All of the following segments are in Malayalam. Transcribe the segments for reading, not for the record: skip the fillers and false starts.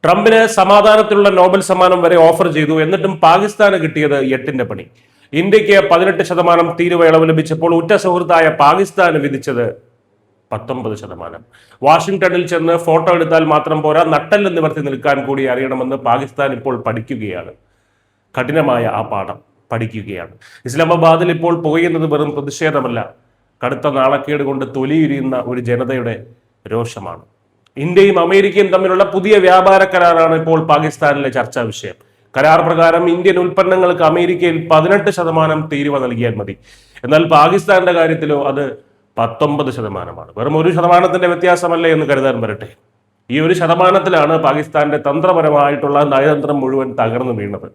ട്രംപിന് സമാധാനത്തിലുള്ള നോബൽ സമ്മാനം വരെ ഓഫർ ചെയ്തു. എന്നിട്ടും പാകിസ്ഥാന് കിട്ടിയത് 8ന്റെ പണി. ഇന്ത്യക്ക് 18% തീരുവ ഇളവ് ലഭിച്ചപ്പോൾ ഉറ്റ സുഹൃത്തായ പാകിസ്ഥാന് വിധിച്ചത് 19%. വാഷിംഗ്ടണിൽ ചെന്ന് ഫോട്ടോ എടുത്താൽ മാത്രം പോരാ, നട്ടെല്ല് നിവർത്തി നിൽക്കാൻ കൂടി അറിയണമെന്ന് പാകിസ്ഥാൻ ഇപ്പോൾ പഠിക്കുകയാണ്. കഠിനമായ ആ പാഠം പഠിക്കുകയാണ്. ഇസ്ലാമാബാദിൽ ഇപ്പോൾ പുകയുന്നത് വെറും പ്രതിഷേധമല്ല, കടുത്ത നാണക്കേട് കൊണ്ട് തൊലിയുരിയുന്ന ഒരു ജനതയുടെ രോഷമാണ്. ഇന്ത്യയും അമേരിക്കയും തമ്മിലുള്ള പുതിയ വ്യാപാര കരാറാണ് ഇപ്പോൾ പാകിസ്ഥാനിലെ ചർച്ചാ വിഷയം. കരാർ പ്രകാരം ഇന്ത്യൻ ഉൽപ്പന്നങ്ങൾക്ക് അമേരിക്കയിൽ 18% തീരുവ നൽകിയാൽ മതി. എന്നാൽ പാകിസ്ഥാന്റെ കാര്യത്തിലോ അത് 19%. വെറും 1% വ്യത്യാസമല്ലേ എന്ന് കരുതാൻ വരട്ടെ. ഈ 1%ത്തിലാണ് പാകിസ്ഥാന്റെ തന്ത്രപരമായിട്ടുള്ള നയതന്ത്രം മുഴുവൻ തകർന്നു വീണത്.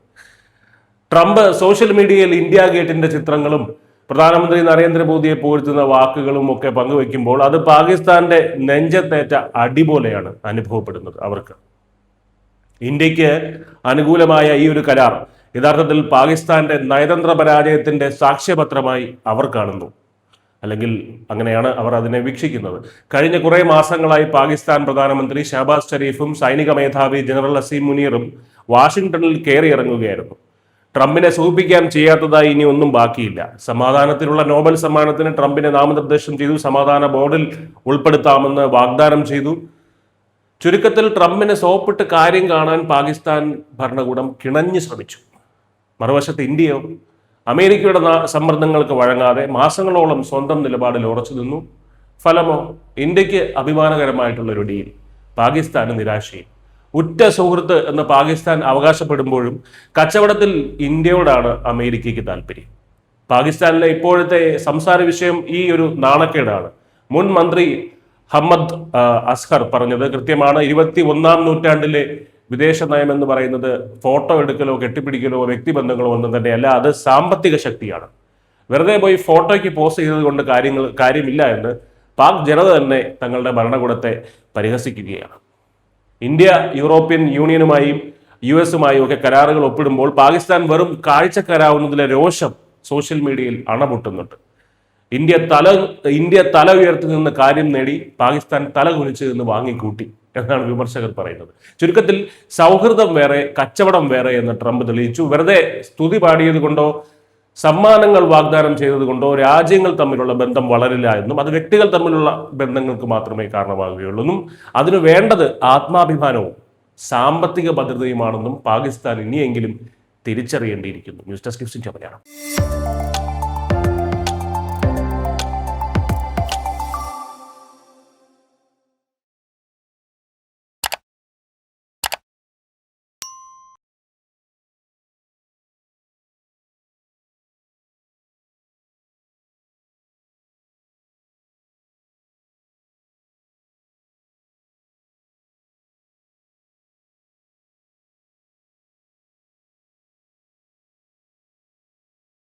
ട്രംപ് സോഷ്യൽ മീഡിയയിൽ ഇന്ത്യ ഗേറ്റിന്റെ ചിത്രങ്ങളും പ്രധാനമന്ത്രി നരേന്ദ്രമോദിയെ പുകഴ്ത്തുന്ന വാക്കുകളും ഒക്കെ പങ്കുവെക്കുമ്പോൾ അത് പാകിസ്ഥാന്റെ നെഞ്ചത്തേറ്റ അടിപോലെയാണ് അനുഭവപ്പെടുന്നത് അവർക്ക്. ഇന്ത്യക്ക് അനുകൂലമായ ഈ ഒരു കരാർ യഥാർത്ഥത്തിൽ പാകിസ്ഥാന്റെ നയതന്ത്ര പരാജയത്തിന്റെ സാക്ഷ്യപത്രമായി അവർ കാണുന്നു, അല്ലെങ്കിൽ അങ്ങനെയാണ് അവർ അതിനെ വീക്ഷിക്കുന്നത്. കഴിഞ്ഞ കുറെ മാസങ്ങളായി പാകിസ്ഥാൻ പ്രധാനമന്ത്രി ഷഹബാസ് ഷരീഫും സൈനിക മേധാവി ജനറൽ അസീം മുനീറും വാഷിംഗ്ടണിൽ കയറിയിറങ്ങുകയായിരുന്നു. ട്രംപിനെ സൂചിപ്പിക്കാൻ ചെയ്യാത്തതായി ഇനി ഒന്നും ബാക്കിയില്ല. സമാധാനത്തിനുള്ള നോബൽ സമ്മാനത്തിന് ട്രംപിനെ നാമനിർദ്ദേശം ചെയ്തു, സമാധാന ബോർഡിൽ ഉൾപ്പെടുത്താമെന്ന് വാഗ്ദാനം ചെയ്തു. ചുരുക്കത്തിൽ ട്രംപിനെ സോപ്പിട്ട് കാര്യം കാണാൻ പാകിസ്ഥാൻ ഭരണകൂടം കിണഞ്ഞു ശ്രമിച്ചു. മറുവശത്ത് ഇന്ത്യയോ അമേരിക്കയുടെ സമ്മർദ്ദങ്ങൾക്ക് വഴങ്ങാതെ മാസങ്ങളോളം സ്വന്തം നിലപാടിൽ ഉറച്ചു നിന്നു. ഫലമോ ഇന്ത്യക്ക് അഭിമാനകരമായിട്ടുള്ളൊരു ഡീൽ, പാകിസ്ഥാന് നിരാശയും. ഉറ്റ സുഹൃത്ത് എന്ന് പാകിസ്ഥാൻ അവകാശപ്പെടുമ്പോഴും കച്ചവടത്തിൽ ഇന്ത്യയോടാണ് അമേരിക്കയ്ക്ക് താല്പര്യം. പാകിസ്ഥാനിലെ ഇപ്പോഴത്തെ സംസാര വിഷയം ഈ ഒരു നാണക്കേടാണ്. മുൻ മന്ത്രി ഹമ്മദ് അസ്ഹർ പറഞ്ഞത് കൃത്യമാണ്. 21ാം നൂറ്റാണ്ടിലെ വിദേശ നയം എന്ന് പറയുന്നത് ഫോട്ടോ എടുക്കലോ കെട്ടിപ്പിടിക്കലോ വ്യക്തിബന്ധങ്ങളോ ഒന്നും തന്നെയല്ല, അത് സാമ്പത്തിക ശക്തിയാണ്. വെറുതെ പോയി ഫോട്ടോയ്ക്ക് പോസ്റ്റ് ചെയ്തത് കൊണ്ട് കാര്യമില്ല എന്ന് പാക് ജനത തന്നെ തങ്ങളുടെ ഭരണകൂടത്തെ പരിഹസിക്കുകയാണ്. ഇന്ത്യ യൂറോപ്യൻ യൂണിയനുമായും US-ഉമായും ഒക്കെ കരാറുകൾ ഒപ്പിടുമ്പോൾ പാകിസ്ഥാൻ വെറും കാഴ്ചക്കാരാവുന്നതിലെ രോഷം സോഷ്യൽ മീഡിയയിൽ അണപൊട്ടുന്നുണ്ട്. ഇന്ത്യ തല ഉയർത്തി നിന്ന് കാര്യം നേടി, പാകിസ്ഥാൻ തല കുനിച്ച് നിന്ന് വാങ്ങിക്കൂട്ടി എന്നാണ് വിമർശകർ പറയുന്നത്. ചുരുക്കത്തിൽ സൗഹൃദം വേറെ, കച്ചവടം വേറെ എന്ന് ട്രംപ് തെളിയിച്ചു. വെറുതെ സ്തുതി പാടിയത് കൊണ്ടോ സമ്മാനങ്ങൾ വാഗ്ദാനം ചെയ്തത് കൊണ്ടോ രാജ്യങ്ങൾ തമ്മിലുള്ള ബന്ധം വളരില്ല എന്നും അത് വ്യക്തികൾ തമ്മിലുള്ള ബന്ധങ്ങൾക്ക് മാത്രമേ കാരണമാകുകയുള്ളൂ എന്നും അതിനു വേണ്ടത് ആത്മാഭിമാനവും സാമ്പത്തിക ഭദ്രതയുമാണെന്നും പാകിസ്ഥാൻ ഇനിയെങ്കിലും തിരിച്ചറിയേണ്ടിയിരിക്കുന്നു. News desk Malayalam.